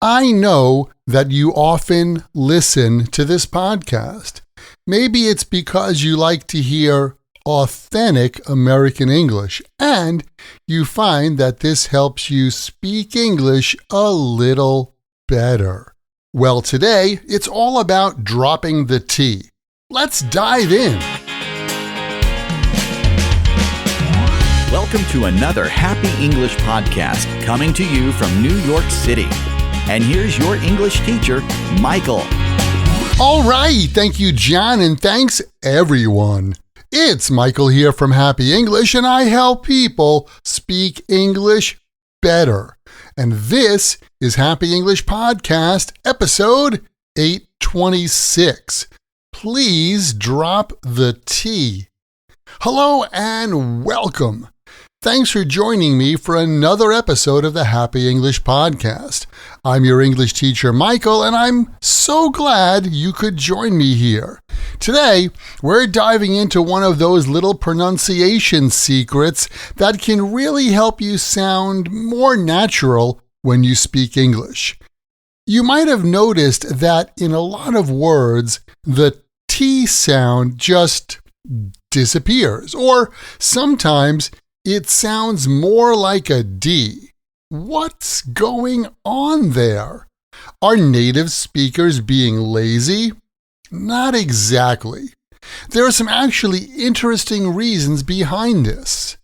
I know that you often listen to this podcast. Maybe it's because you like to hear authentic American English, and you find that this helps you speak English a little better. Well, today, it's all about dropping the T. Let's dive in. Welcome to another Happy English podcast coming to you from New York City. And here's your English teacher, Michael. All right, thank you, John, and thanks, everyone. It's Michael here from Happy English, and I help people speak English better. And this is Happy English Podcast, episode 826. Please drop the T. Hello and welcome. Thanks for joining me for another episode of the Happy English Podcast. I'm your English teacher, Michael, and I'm so glad you could join me here. Today, we're diving into one of those little pronunciation secrets that can really help you sound more natural when you speak English. You might have noticed that in a lot of words, the T sound just disappears, or sometimes it sounds more like a D. What's going on there? Are native speakers being lazy? Not exactly. There are some actually interesting reasons behind this.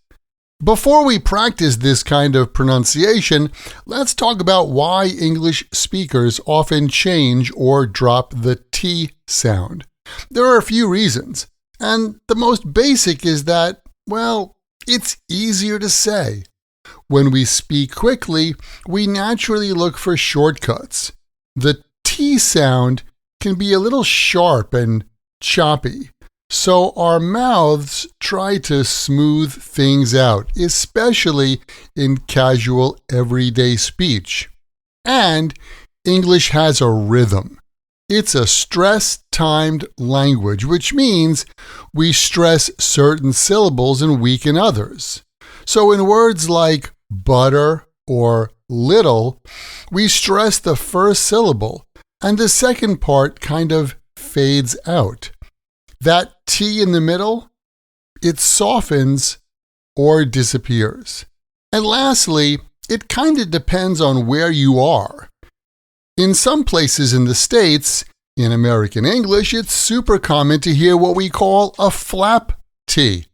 Before we practice this kind of pronunciation, let's talk about why English speakers often change or drop the T sound. There are a few reasons, and the most basic is that, well, it's easier to say. When we speak quickly, we naturally look for shortcuts. The T sound can be a little sharp and choppy, so our mouths try to smooth things out, especially in casual everyday speech. And English has a rhythm. It's a stress-timed language, which means we stress certain syllables and weaken others. So in words like butter or little, we stress the first syllable, and the second part kind of fades out. That T in the middle, it softens or disappears. And lastly, it kind of depends on where you are. In some places in the States, in American English, it's super common to hear what we call a flap T.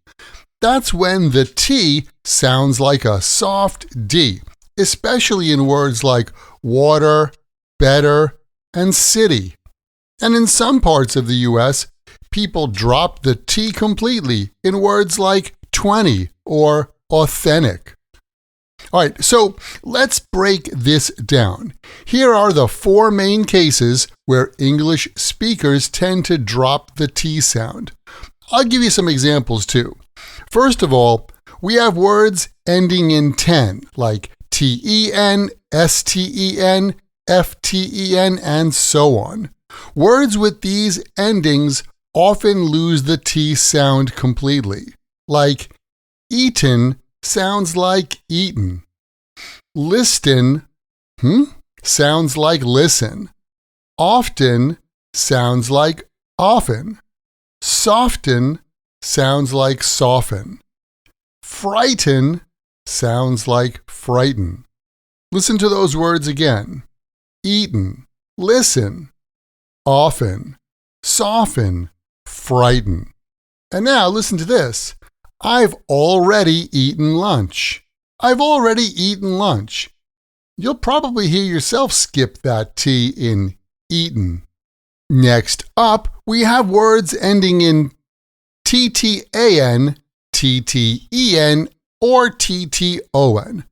That's when the T sounds like a soft D, especially in words like water, better, and city. And in some parts of the U.S., people drop the T completely in words like 20 or authentic. All right, so let's break this down. Here are the four main cases where English speakers tend to drop the T sound. I'll give you some examples too. First of all, we have words ending in ten, like T-E-N, S-T-E-N, F-T-E-N, and so on. Words with these endings often lose the T sound completely, like eaten sounds like eaten. Listen, sounds like listen. Often sounds like often. Soften sounds like soften. Frighten sounds like frighten. Listen to those words again. Eaten, listen, often, soften, frighten. And now listen to this. I've already eaten lunch. I've already eaten lunch. You'll probably hear yourself skip that T in eaten. Next up, we have words ending in TTAN, TTEN, or TTON.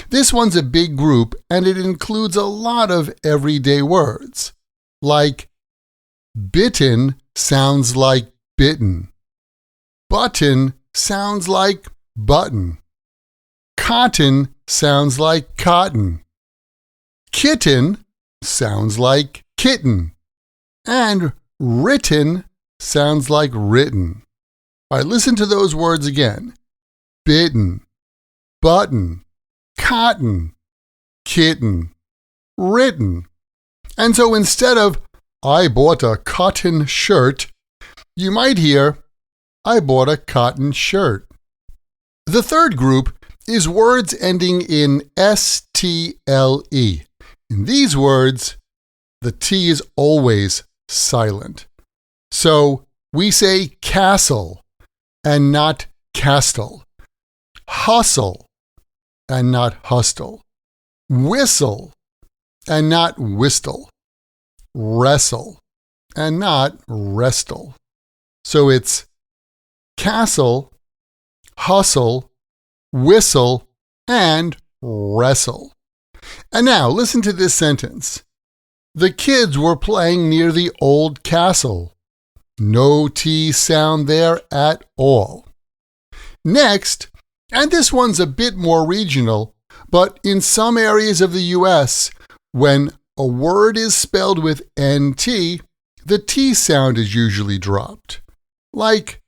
This one's a big group, and it includes a lot of everyday words, like bitten sounds like bitten. Button sounds like button. Cotton sounds like cotton. Kitten sounds like kitten. And written sounds like written. All right, listen to those words again. Bitten, button, cotton, kitten. written. And so instead of, I bought a cotton shirt, you might hear, I bought a cotton shirt. The third group is words ending in STLE. In these words, the T is always silent. So we say castle and not castle. Hustle and not hustle. Whistle and not whistle. Wrestle and not wrestle. So it's castle, hustle, whistle, and wrestle. And now listen to this sentence. The kids were playing near the old castle. No T sound there at all. Next, and this one's a bit more regional, but in some areas of the US, when a word is spelled with NT, the T sound is usually dropped. Like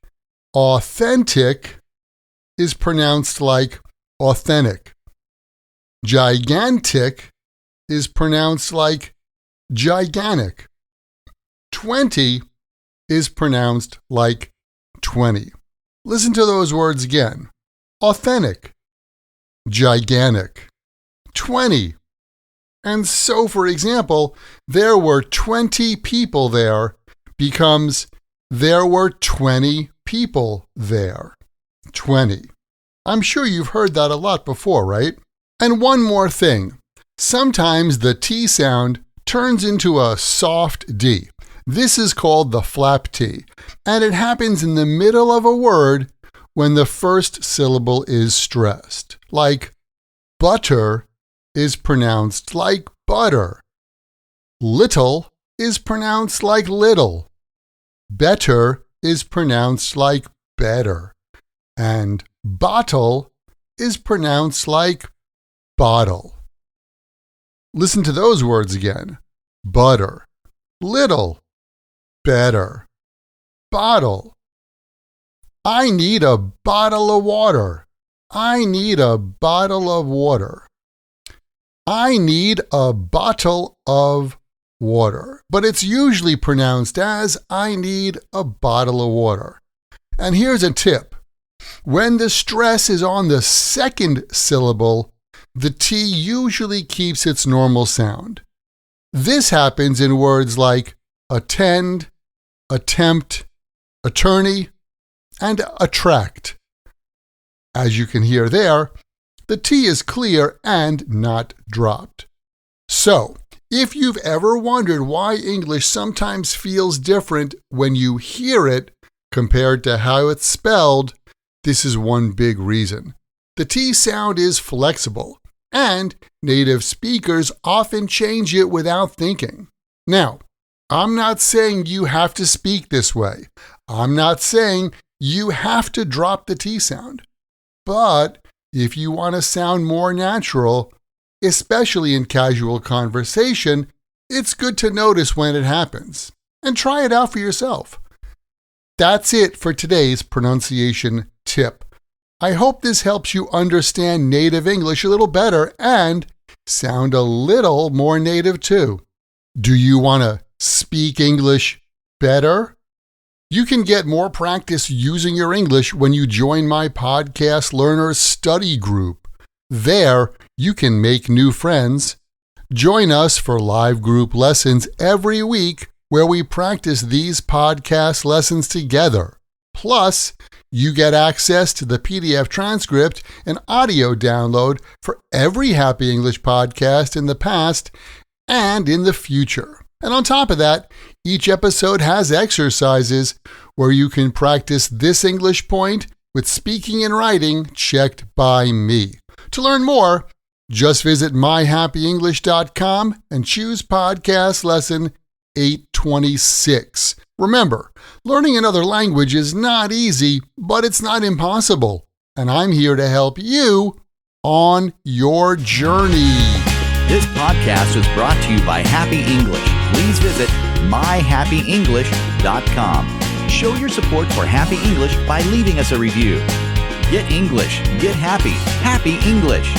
authentic is pronounced like authentic. Gigantic is pronounced like gigantic. 20 is pronounced like 20. Listen to those words again. Authentic, gigantic, 20. And so, for example, there were 20 people there becomes there were 20 people there. 20. I'm sure you've heard that a lot before, right? And one more thing. Sometimes the T sound turns into a soft D. This is called the flap T, and it happens in the middle of a word when the first syllable is stressed. Like butter is pronounced like butter. Little is pronounced like little. Better is pronounced like better. And bottle is pronounced like bottle. Listen to those words again. Butter, little, better, bottle. I need a bottle of water. I need a bottle of water. I need a bottle of water. But it's usually pronounced as I need a bottle of water. And here's a tip. When the stress is on the second syllable, the T usually keeps its normal sound. This happens in words like attend, attempt, attorney, and attract. As you can hear there, the T is clear and not dropped. So, if you've ever wondered why English sometimes feels different when you hear it compared to how it's spelled, this is one big reason. The T sound is flexible, and native speakers often change it without thinking. Now, I'm not saying you have to speak this way. I'm not saying you have to drop the T sound. But if you want to sound more natural, especially in casual conversation, it's good to notice when it happens and try it out for yourself. That's it for today's pronunciation tip. I hope this helps you understand native English a little better and sound a little more native too. Do you want to speak English better? You can get more practice using your English when you join my Podcast Learners Study Group. There, you can make new friends. Join us for live group lessons every week where we practice these podcast lessons together. Plus, you get access to the PDF transcript and audio download for every Happy English podcast in the past and in the future. And on top of that, each episode has exercises where you can practice this English point with speaking and writing checked by me. To learn more, just visit myhappyenglish.com and choose podcast lesson 826. Remember, learning another language is not easy, but it's not impossible. And I'm here to help you on your journey. This podcast was brought to you by Happy English. Please visit myhappyenglish.com. Show your support for Happy English by leaving us a review. Get English, get happy, Happy English.